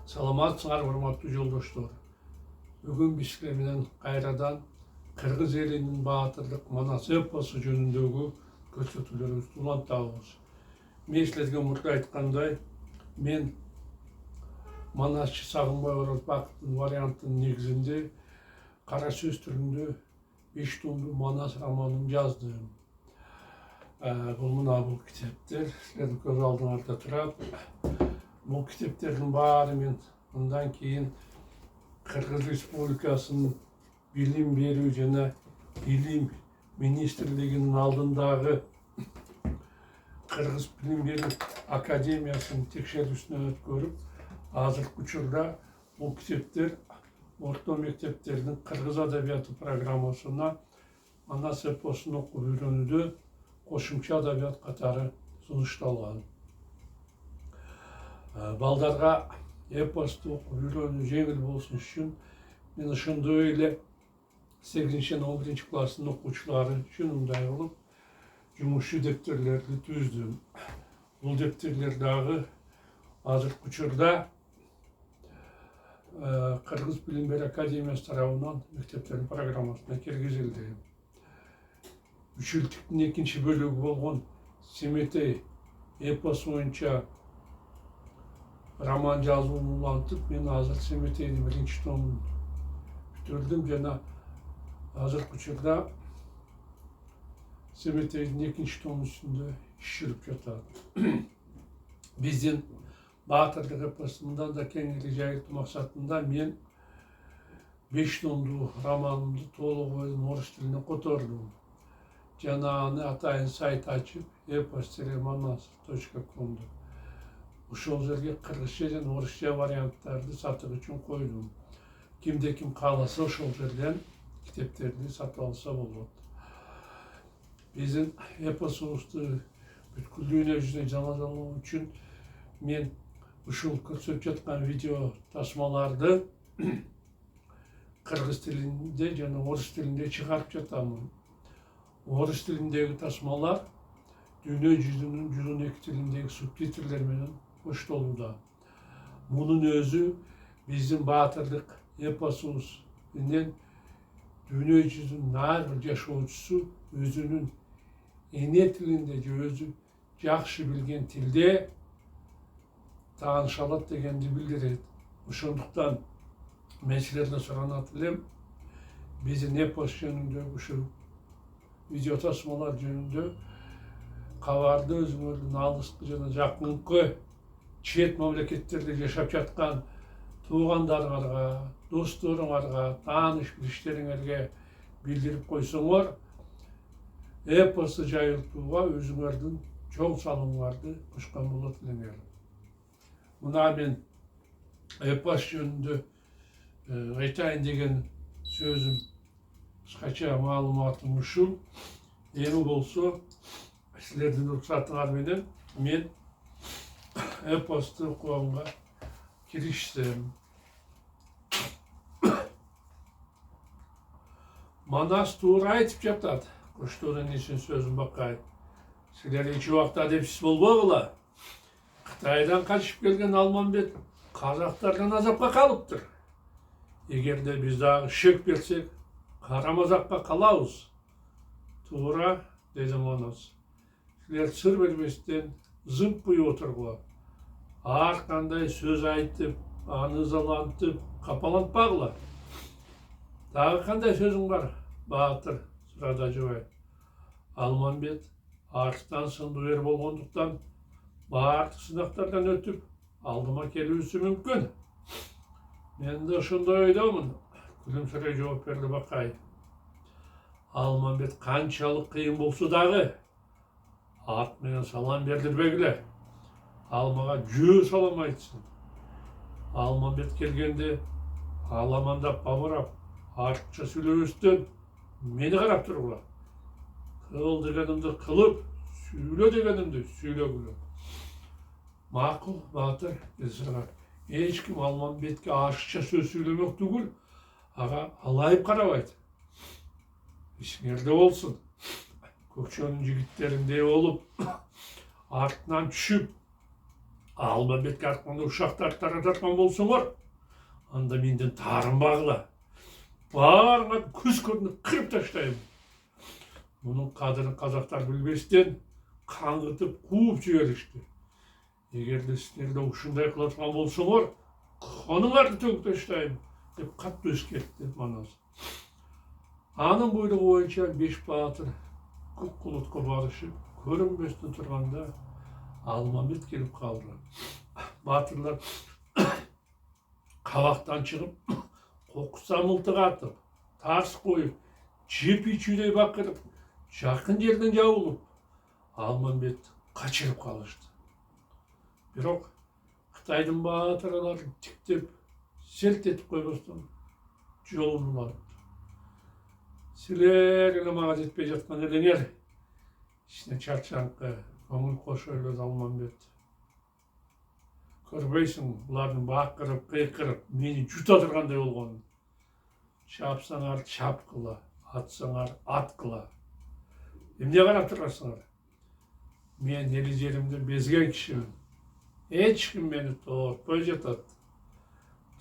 Саламатсыңар, урматтуу жолдоштор. Бүгүн биз силер менен кайрадан кыргыз элинин баатырлык Манас эпосу жөнүндөгү көрсөтүүлөрүбүздү улантабыз. Мен силерге мурда айткандай, мен Манасчы Сагынбай Орозбаковдун вариантынын негизинде кара сөз түрүндө 5 томдуу Манас романын жаздым. Бул мына бул китептер силердин көз алдыңарда турат. Бул китептердин баары мен мындан кийин Кыргыз Республикасынын билим берүү жана билим министрлигинин алдындагы Кыргыз билим берүү академиясынын текшерүүсүнөн өткөрүп, азыркы учурда бул китептер орто мектептердин кыргыз адабияты программасына Манас эпосун окуп үйрөнүүдө кошумча адабият катары сунушталган. Балдарга эпосту окуп үйрөнүү жеңил болсун үчүн мен ошондой эле 8-11 класстын окуучулары үчүн мындай кылып жумушчу дептерлерди түздүм. Бул дептерлер дагы азыркы учурда Кыргыз билим берүү академиясы тарабынан мектептердин программасына киргизилди. 3 жылдыктын экинчи бөлүгү болгон Семетей эпосу боюнча роман жазууну улантып, мен азыр Семетейдин 1 томун бүтүрдүм жана азыркы учурда Семетейдин 2 тому үстүндө иш жүрүп жатат. Биздин баатырлык эпосунда да кеңири жайылтуу максатында мен 5 томдуу романымды толук ойдун орус тилине котордум. Жана аны атайын сайт ачып, epos-manas.com ошол жерге кыргызча жана орусча варианттарды сатуу үчүн койдум. Кимде ким кааласа ошол жерден китептерди сатып алса болот. Биздин эпосубузду бүткүл дүйнө жүзүнө жаназалоо үчүн мен ушул көрсөтүп жаткан видео тасмаларды кыргыз тилинде жана орус тилинде чыгарып жатамын. Орус тилиндеги тасмалар дүйнө жүзүнүн 112 тилиндеги субтитрлер менен коштолууда. Мунун өзү биздин баатырлык эпосубуз менен дүйнө жүзүнүн ар бир жашоочусу өзүнүн эне тилинде же өзү жакшы билген тилде тааныша алат дегенди билдирет. Ошондуктан мен силерден суранат элем, биздин эпос жөнүндө ушул видео тасмалар жөнүндө кабарды өзүңөрдүн алыскы жана жакынкы чет мамлекеттерде жашап жаткан туугандарыңарга, досторуңарга, тааныш билиштериңерге билдирип койсоңор, эпосту жайылтууга өзүңөрдүн чоң салымыңарды кошкон болот элеңер. Мына мен эпос жөнүндө айтайын деген сөзүм, кыскача маалыматым ушул. Эми болсо силердин уруксатыңар менен мен эпосту окуганга киришсем. Манас туура айтып жатат. Коштор энесинин сөзүн бакайт. Силер эч убакта адепсиз болбогула. Кытайдан качып келген Алмамбет казактардан азапка калыптыр. Эгерде биз дагы шек берсек, кара мазакка калабыз. Туура, деди Манас. Силер сыр бербестен зымп буюп отургула. Ар кандай сөз айтып, аны ызалантып, капалантпагыла. Дагы кандай сөзүң бар, баатыр? Сурады Ажыбай. Алмамбет арыстан сындуу эр болгондуктан баардык сынактардан өтүп алдыма келүүсү мүмкүн. Мен да ошондой ойдомун, күлүмсүрөй жооп берди Бакай. Алмамбет канчалык кыйын болсо дагы ат менен салам бердирбегиле. Ал мага жөө салам айтсын. Алмамбет келгенде аламандап бамырап, артыкча сүйлөбөстөн мени карап тургула. Кыл дегенимди кылып, сүйлө дегенимди сүйлөгүлө. Макул, баатыр, деди Сыргат. Эч ким Алмамбетке ашыкча сөз сүйлөмөк түгүл, ага алайып карабайт. Эсиңерде болсун. Көкчөнүн жигиттериндей болуп, артынан түшүп, Алмамбетке артканда ушактарды тарататкан болсоңор, анда менден тарын багыла. Баарыңа көз көрүнүп кырып таштайм. Мунун кадырын казактар билбестен каңгытып кууп жиберишти. Эгерде силер да ушундай кыла турган болсоңор, каныңарды төгүп таштайм деп катуу эскертти Манас. Анын буйругу боюнча 5 баатыр көк булутка барышып, көрүнбөстөн турганда Алмамбет келип калды. Баатырлар кабактан чыгып, кокуса мылтык атып, тарс коюп, жеп ичүүдөй бакырып, жакын жерден жабылып, Алмамбет качырып калышты. Бирок Кытайдын баатырлары тиктеп, селт этип койбостон жолун улантты. Силер эле мага жетпей жаткан элеңер, ичине чарчаңкы көңүл кошо эле Алмамбет. Көрбөйсүң, булардын бакырып, кыйкырып, мени жута тургандай болгонун. Чапсаңар чапкыла, атсаңар аткыла. Эмне карап турасыңар? Мен эли жеримден безген кишимин. Эч ким мени тоотпой жатат.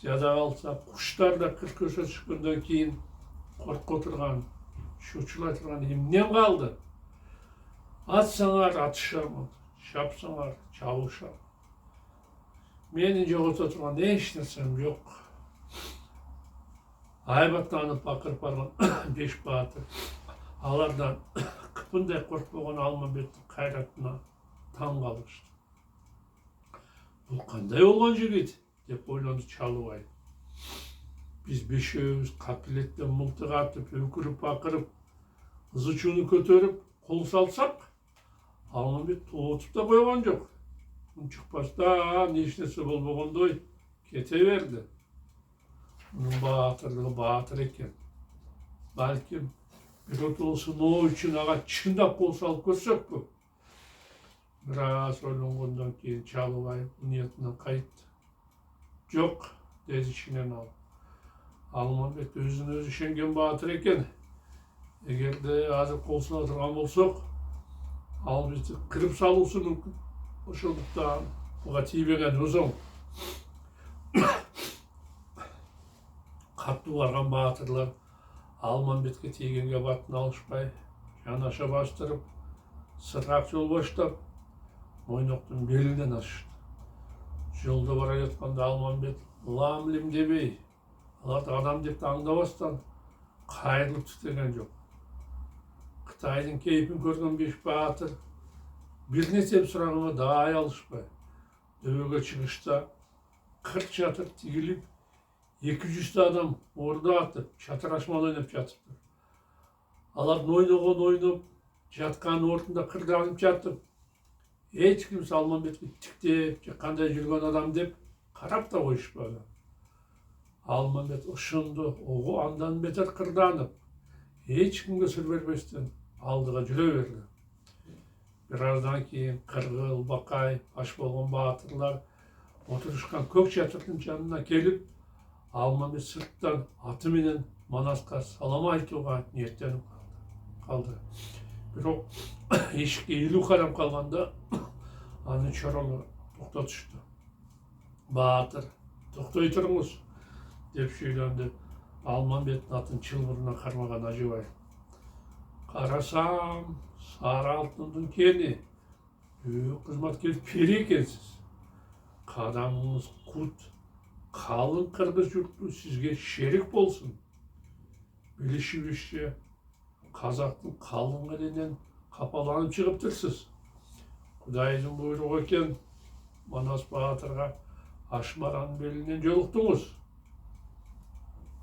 Жада калса, куштар да кыркөшө чыккандан кийин корко турган, шучулай турган эмнем калды? Атсаңар атышам, чапсаңар чабышам. Менин жогото турган эч нерсем жок. Айбаттанып бакырып барган 5 баатыр. Алардан кыпындай коркпогон Алмамбеттин кайратына таң калышты. Бул кандай болгон жигит деп ойлонду Чалыбай. Биз бешөөбүз капилеттен мылтык атып, өкүрүп бакырып, ызы чууну көтөрүп, кол салсак, Алмамбет тоотуп да койгон жок. Чыкпастан эч нерсе болбогондой кете берди. Мунун баатырлыгы баатыр экен. Балким биротолу сыноо үчүн ага чындап кол салып көрсөкпү. Бир аз ойлонгондон кийин Чалыбай ниетинен кайтты. Жок, деди ичинен алып. Алмамбет өзүнө өзү ишенген баатыр экен. Эгерде азыр кол сала турган болсок, ал бизди кырып салуусу мүмкүн. Ошондуктан буга тийбеген узоң. Каттуу барган баатырлар Алмамбетке тийгенге батын алышпай, жанаша бастырып, сыргак жол баштап, Мойноктун белинен ашышты. Жолдо бара жатканда Алмамбет лам лим дебей, аларды адам деп аңдабастан кайрылып тиктеген жок. Кытайдын кейпин көргөн 5 баатыр бир нерсе сураганга даай алышпай, дөбөгө чыгышта кырк чатыр тигилип, 200 адам орда атып, чатырашмал ойноп жатыптыр. Алардын ойноп, жаткан ордунда кырдаанып жатып, эч ким Алмамбетке тиктеп, же кандай жүргөн адам деп карап да коюшпаган. Алмамбет ошондо ого андан бетер кырдаанып, эч кимге сыр бербестен алдыга жүрө берди. Бир аздан кийин Кыргыл, Бакай, баш болгон баатырлар отурушкан көк чатырдын жанына келип, Алмамбет сырттан аты менен Манаска салам айтууга ниеттенип калды. Бирок эшикке элүү кадам калганда анын чоролору токтотушту. Баатыр, токтой туруңуз деп шүйлөндү Алмамбеттин атын чылбырына кармаган Ажыбай. Карасам, сары алтындын кени, кызматкер пери экенсиз. Кадамыңыз кут, калың кыргыз журту сизге шерик болсун. Билишибизче, казактын калың эленен капаланып чыгыптырсыз. Кудайдын буйругу экен, Манас баатырга Ашмаранын белинен жолуктуңуз.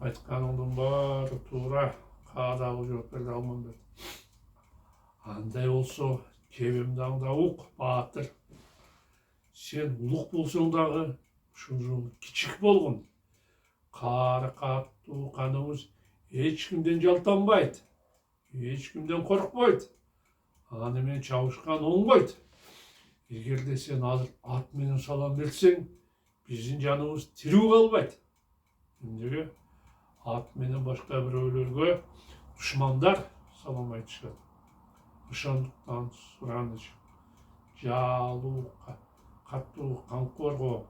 Айтканыңдын баары туура, каадагы жооп берди Алмамбет. Андай болсо, кебемди аңда ук, баатыр. Сен улук болсоң дагы, ушул кичик болгон. Каары каттуу каныбыз эч кимден жалтанбайт, эч кимден коркпойт. Аны менен чабышкан оңбойт. Эгерде сен азыр ат менен салам берсең, биздин жаныбыз тирүү калбайт. Эмнеге? Ат менен башка бирөөлөргө душмандар салам айтышат. Ошондуктан сураныч, жалуукка, каттуу камкорго,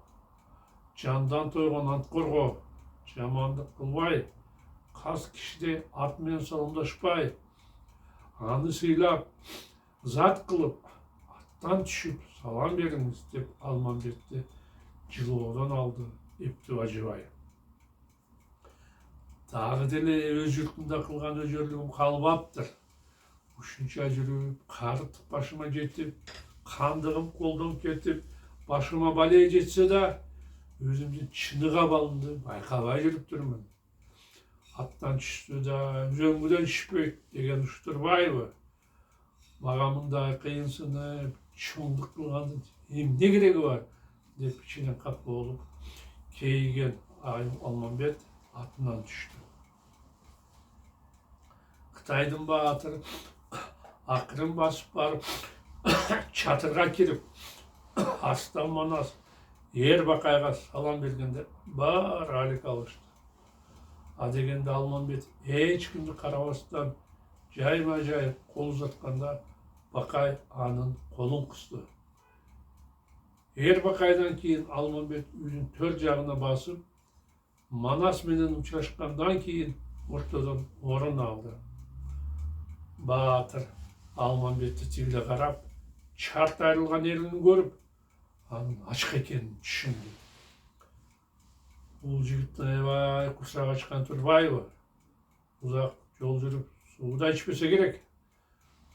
жандан тойгон анткорго, жамандык кылбай, кас кишиде ат менен саламдашпай, аны сыйлап, зат кылып, аттан түшүп салам бериңиз деп Алмамбетти жылоодон алды Эптеп Ажыбай. Дагы деле өз журтунда кылган өжөрлүгүм калбаптыр. Ушунча жүрүп, карытып башыма жетип, кандыгым колдон кетип, башыма бале жетсе да, өзүмдүн чыныга балымды байкабай жүрүптүрмүн. Аттан түштү да, үзөңгүдөн түшпөйт деген уштурбайбы? Мага мындай кыйынсынып, чоңдук кылгандын эмне кереги бар? Деп ичинен капа болуп, кейиген Алмамбет атынан түштү. Кытайдын баатыры акырын басып барып, чатырга кирип, Астан Манас Эрбакайга салам бергенде баары алек алышты. А дегенде Алмамбет эч кимди карабастан жайма-жай кол узатканда Бакай анын колун кысты. Эрбакайдан кийин Алмамбет үйдүн төр жагына басып, Манас менен учурашкандан кийин ортодон орун алды. Баатыр Алмамбетти тигиле карап, чарт айрылган эрин көрүп, анын ачка экенин түшүндү. Бул жигиттин аябай курсагы ачкан турбайбы? Узак жол жүрүп, суу да ичпесе керек.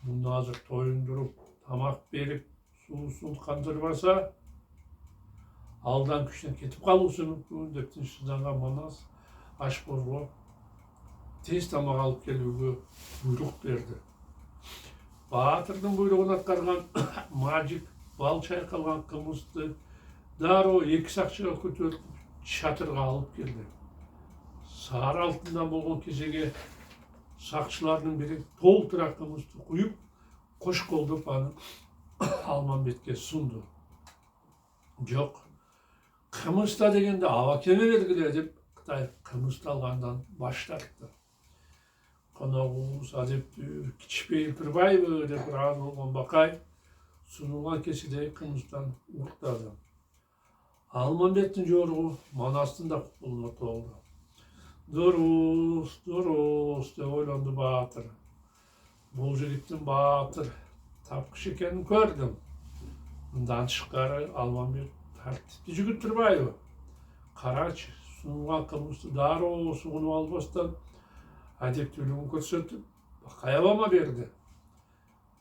Муну азыр тоюндуруп, тамак берип, суусун кандырбаса, алдан күчтөн кетип калуусу мүмкүн деп тынчсызданган Манас ашкорго тез тамак алып келүүгө буйрук берди. Баатырдын буйругун аткарган Мажик бал чайкалган кымызды дароо 2 сакчыга көтөрүп чатырга алып келди. Сары алтындан болгон кесеге сакчылардын бири толтура кымызды куюп, кош колдоп аны Алмамбетке сунду. Жок, кымызда дегенде абакеме бергиле деп Кытай кымызды алгандан баш тартты. Коногубуз адептүү кичпейип турбайбы деп ыраазы болгон Бакай сунулган кеседеги кымыздан уктады. Алмамбеттин жоругу Манастын да кулуна толду. Дурус, дурус деп ойлонду баатыр. Бул жигиттин баатыр тапкыч экенин көрдүм. Мындан тышкары Алмамбет тартиптүү жигит турбайбы? Карачы, сунулган кымызды дароо сугунуп албастан адептүүлүгүн көрсөтүп, Бакай абама берди.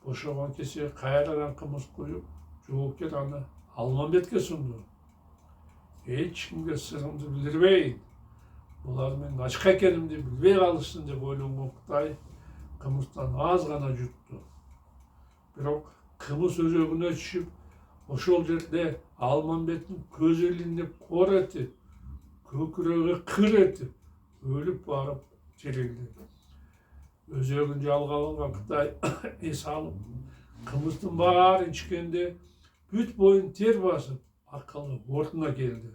Бошогон кесе кайрадан кымыз куюп, жоопкер аны Алмамбетке сунду. Эч кимге сырымды билдирбейин, булар менин ачка экенимди билбей калышсын деп ойлонгон Кытай кымыздан аз гана жутту. Бирок кымыз өзөгүнө түшүп, ошол жерде Алмамбеттин көз илинип кор этип, көкүрөгү кыр этип, өлүп барып тирилди. Өзөгүн жалгап алган Кытай эс алып, кымыздын баарын ичкенде бүт боюн тер басып, акылы ордуна келди.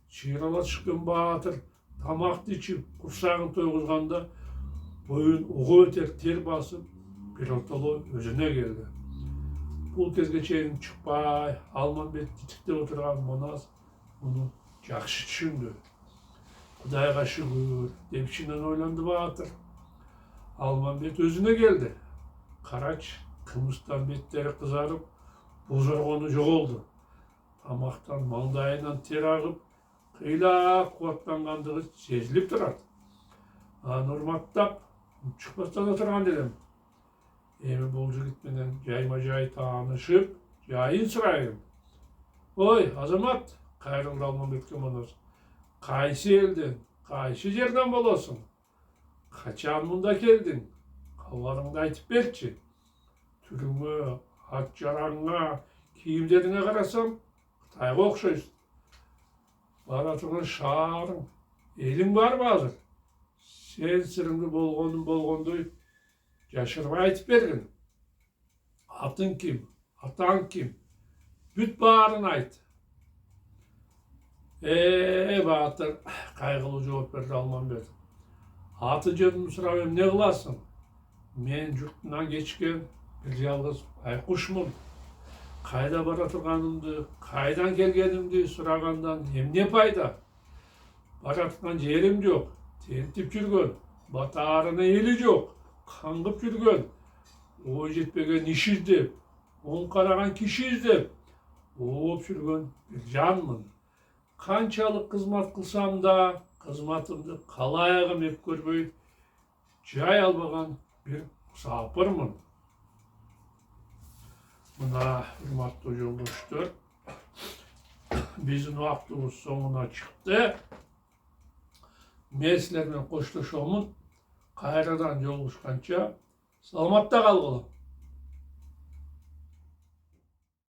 Чыйрала түшкөн баатыр тамакты ичип, курсагын тойгузганда боюн угу өтер тер басып, биротоло өзүнө келди. Бул кезге чейин чыкпай, Алмамбет титиктеп отурган Манас муну жакшы түшүндү. Кудайга шүгүр деп ичинен ойлонду баатыр. Алмамбет өзүнө келди. Карач, кымыздан беттери кызарып, бозоргону жоголду. Тамактан маңдайынан тер агып, кыйла кубаттангандыгы сезилип турат. Аны урматтап, чыкпастан отурган элем. Эми бул жигит менен жайма-жай таанышып, жайын сурайын. Ой, азамат, кайрылды Алмамбетке Манас. Кайсы элден, кайсы жерден болосуң? Качан мында келдиң? Кабарыңды айтып берчи. Түрүңө, ат жараңа, кийимдериңе карасам, Кытайга окшойсуң. Бара турган шаарың, элиң барбы азыр? Сен сырыңды болгондой жашырбай айтып бергин. Атың ким? Атаң ким? Бүт баарын айт. Баатыр, кайгылуу жооп берди Алмамбет. Аты жөнүмдү сурап эмне кыласың? Мен журтунан кечкен бир жалгыз байкушмун. Kayda bara turganımdı, kaydan kelgenimdi suragandan emne payda. Baratkan jerim yok, tentip жүргөн, батаарына eli yok, kangıp жүргөн, o жетпеген iş издеп, он караган kişi издеп, оп жүргөн bir жанмын. Kançalık kızmat kılsam da, kızmatımды kalayagım hep görбөй, jay albagan bir sapırmın. Mına hürmatlı yoldaşlar, bizim vaktimiz sonuna çıktı. Men sizler bilen koştuşomun, kayradan yoluşkança salamatda kalgıla.